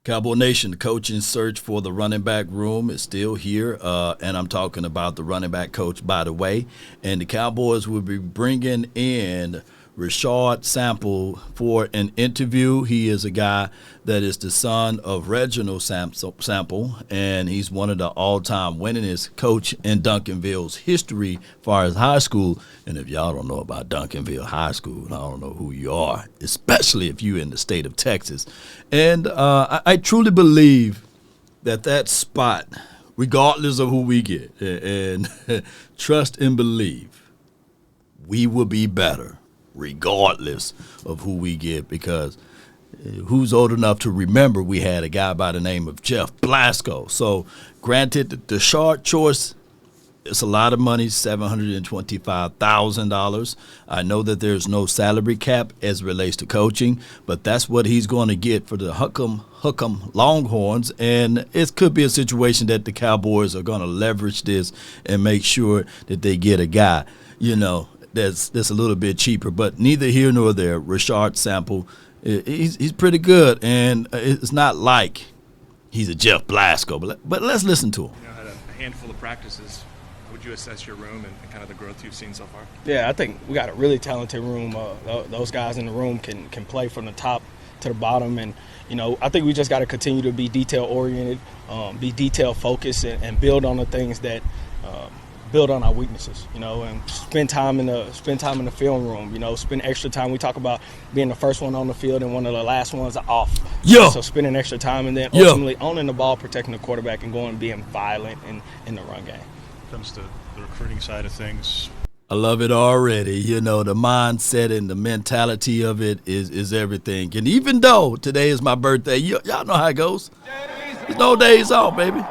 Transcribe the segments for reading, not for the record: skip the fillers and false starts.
Cowboy Nation, the coaching search for the running back room is still here, and I'm talking about the running back coach, by the way. And the Cowboys will be bringing in Reginald Samples for an interview. He is a guy that is the son of Reginald Samples, and he's one of the all-time winningest coach in Duncanville's history as far as high school. And if y'all don't know about Duncanville High School, I don't know who you are, especially if you're in the state of Texas. And I truly believe that spot, regardless of who we get, and trust and believe, we will be better regardless of who we get, because who's old enough to remember we had a guy by the name of Jeff Blasco. So granted, the short choice, it's a lot of money, $725,000. I know that there's no salary cap as it relates to coaching, but that's what he's going to get for the Hook'em Longhorns. And it could be a situation that the Cowboys are going to leverage this and make sure that they get a guy, that's a little bit cheaper. But neither here nor there. Reginald Samples, he's pretty good, and it's not like he's a Jeff Blasco. But let's listen to him. Had a handful of practices. How would you assess your room and kind of the growth you've seen so far? Yeah, I think we got a really talented room. Those guys in the room can play from the top to the bottom, and I think we just got to continue to be detail oriented, be detail focused, and build on the things that. Build on our weaknesses, and spend time in the film room, spend extra time. We talk about being the first one on the field and one of the last ones off. Yeah. So spending extra time, and then ultimately owning the ball, protecting the quarterback, and going and being violent in the run game. Comes to the recruiting side of things. I love it already. The mindset and the mentality of it is everything. And even though today is my birthday, y'all know how it goes. There's no days off, baby.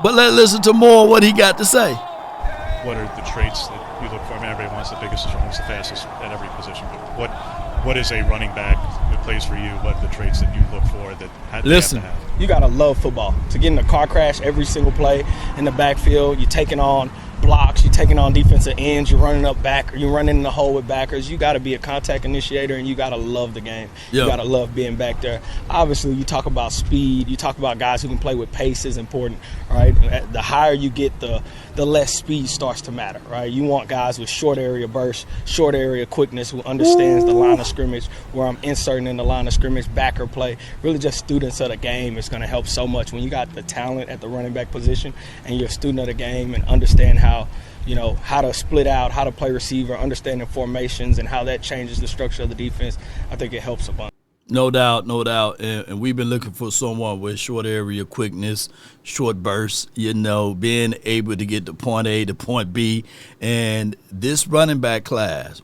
But let's listen to more of what he got to say. What are the traits that you look for? I mean, everybody wants the biggest, the strongest, the fastest at every position. But what is a running back that plays for you? What are the traits that you look for that listen, have to have? You got to love football. To get in a car crash every single play in the backfield, you're taking on blocks, you're taking on defensive ends, you're running up back, you're running in the hole with backers. You got to be a contact initiator, and you got to love the game. You got to love being back there. Obviously, you talk about speed, you talk about guys who can play with pace is important, right? The higher you get, the less speed starts to matter, right? You want guys with short area burst, short area quickness, who understands the line of scrimmage, where I'm inserting in the line of scrimmage, backer play, really just students of the game. Is going to help so much when you got the talent at the running back position and you're a student of the game and understand how to split out, how to play receiver, understanding formations and how that changes the structure of the defense. I think it helps a bunch. No doubt. And we've been looking for someone with short area quickness, short bursts, being able to get to point A to point B. And this running back class,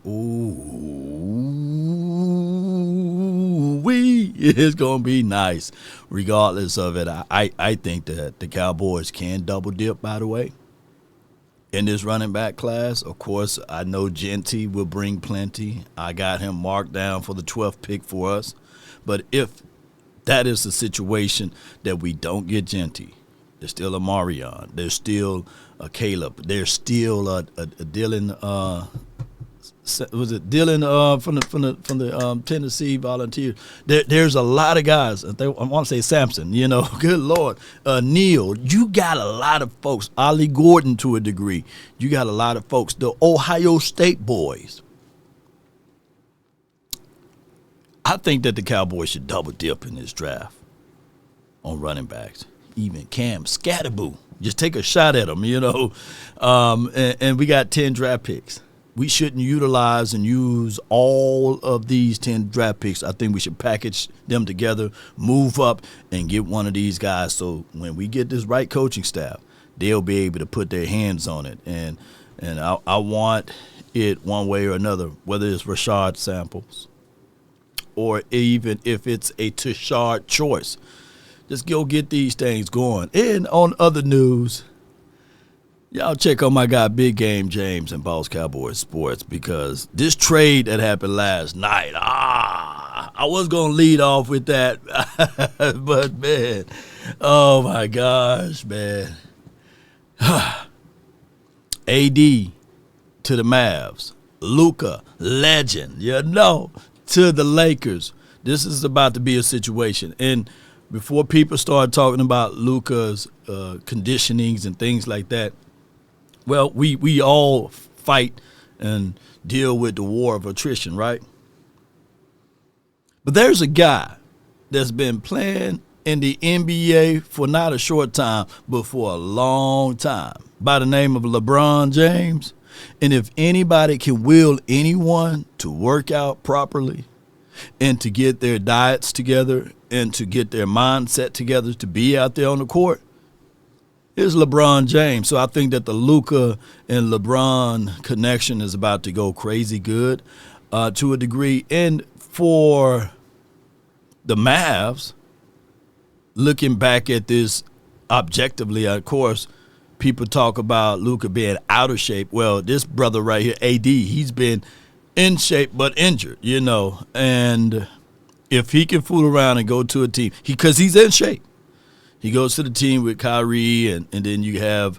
is going to be nice regardless of it. I think that the Cowboys can double dip, by the way, in this running back class. Of course, I know Genty will bring plenty. I got him marked down for the 12th pick for us. But if that is the situation that we don't get Genty, there's still a Marion, there's still a Caleb, there's still a Dylan. Was it Dylan from the Tennessee Volunteers? There's a lot of guys. I want to say Sampson. Good Lord, Neal. You got a lot of folks. Ollie Gordon to a degree. You got a lot of folks. The Ohio State boys. I think that the Cowboys should double dip in this draft on running backs. Even Cam Scatterboo. Just take a shot at them, and we got 10 draft picks. We shouldn't utilize and use all of these 10 draft picks. I think we should package them together, move up, and get one of these guys. So when we get this right coaching staff, they'll be able to put their hands on it. And I want it one way or another, whether it's Reginald Samples or even if it's a Tashard choice. Just go get these things going. And on other news, y'all check on my guy Big Game James and Boss Cowboys Sports, because this trade that happened last night, I was going to lead off with that. But, man, oh, my gosh, man. AD to the Mavs. Luka, legend, to the Lakers. This is about to be a situation. And before people start talking about Luka's conditionings and things like that, well, we all fight and deal with the war of attrition, right? But there's a guy that's been playing in the NBA for not a short time, but for a long time, by the name of LeBron James. And if anybody can will anyone to work out properly and to get their diets together and to get their mindset together to be out there on the court, it's LeBron James. So I think that the Luka and LeBron connection is about to go crazy good to a degree. And for the Mavs, looking back at this objectively, of course, people talk about Luka being out of shape. Well, this brother right here, AD, he's been in shape but injured, you know. And if he can fool around and go to a team, because he's in shape. He goes to the team with Kyrie, and then you have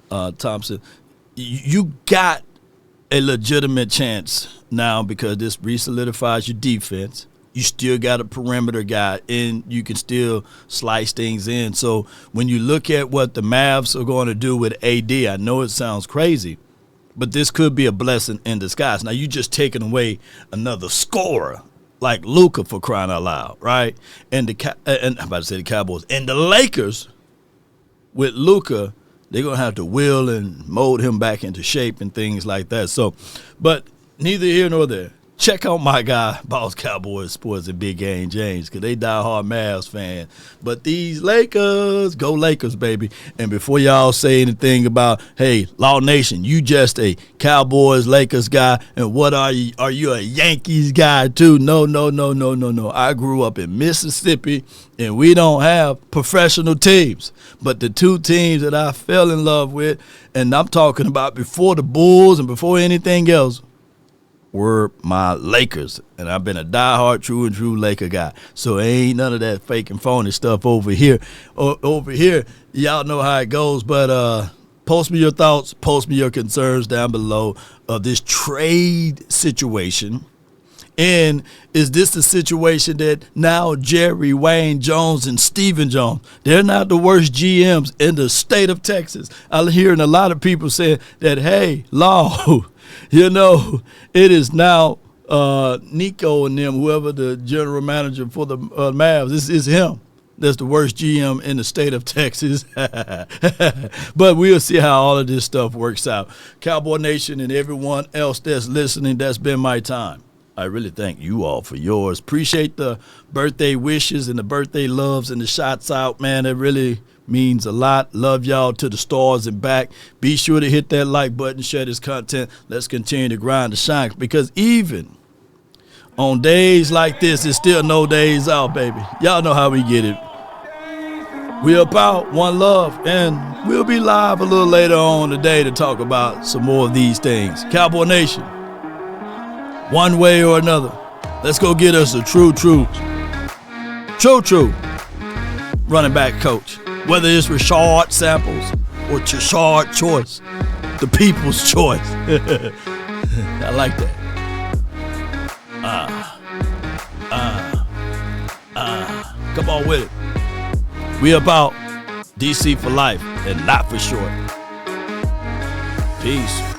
Thompson. You got a legitimate chance now because this re-solidifies your defense. You still got a perimeter guy, and you can still slice things in. So when you look at what the Mavs are going to do with AD, I know it sounds crazy, but this could be a blessing in disguise. Now, you just taking away another scorer like Luka, for crying out loud, right? And I'm about to say the Cowboys. And the Lakers, with Luka, they're going to have to will and mold him back into shape and things like that. So, but neither here nor there. Check out my guy, Boss Cowboys Sports and Big Game James, because they die-hard Mavs fan. But these Lakers, go Lakers, baby. And before y'all say anything about, hey, Law Nation, you just a Cowboys, Lakers guy, and what are you? Are you a Yankees guy too? No. I grew up in Mississippi, and we don't have professional teams. But the two teams that I fell in love with, and I'm talking about before the Bulls and before anything else, were my Lakers, and I've been a diehard, true and true Laker guy. So ain't none of that fake and phony stuff over here. Over here, y'all know how it goes. But post me your thoughts, post me your concerns down below of this trade situation. And is this the situation that now Jerry, Wayne Jones, and Stephen Jones, they're not the worst GMs in the state of Texas? I'm hearing a lot of people saying that, hey, Law, you know, it is now Nico and them, whoever the general manager for the Mavs, this is him. That's the worst GM in the state of Texas. But we'll see how all of this stuff works out. Cowboy Nation and everyone else that's listening, that's been my time. I really thank you all for yours. Appreciate the birthday wishes and the birthday loves and the shots out, man. It really means a lot. Love y'all to the stars and back. Be sure to hit that like button, share this content. Let's continue to grind the shine, because even on days like this, it's still no days out, baby. Y'all know how we get it. We about one love, and we'll be live a little later on today to talk about some more of these things. Cowboy Nation, one way or another, let's go get us a true running back coach. Whether it's Reginald Samples or Tashard Choice, the people's choice. I like that. Come on with it. We about DC for life and not for short. Peace.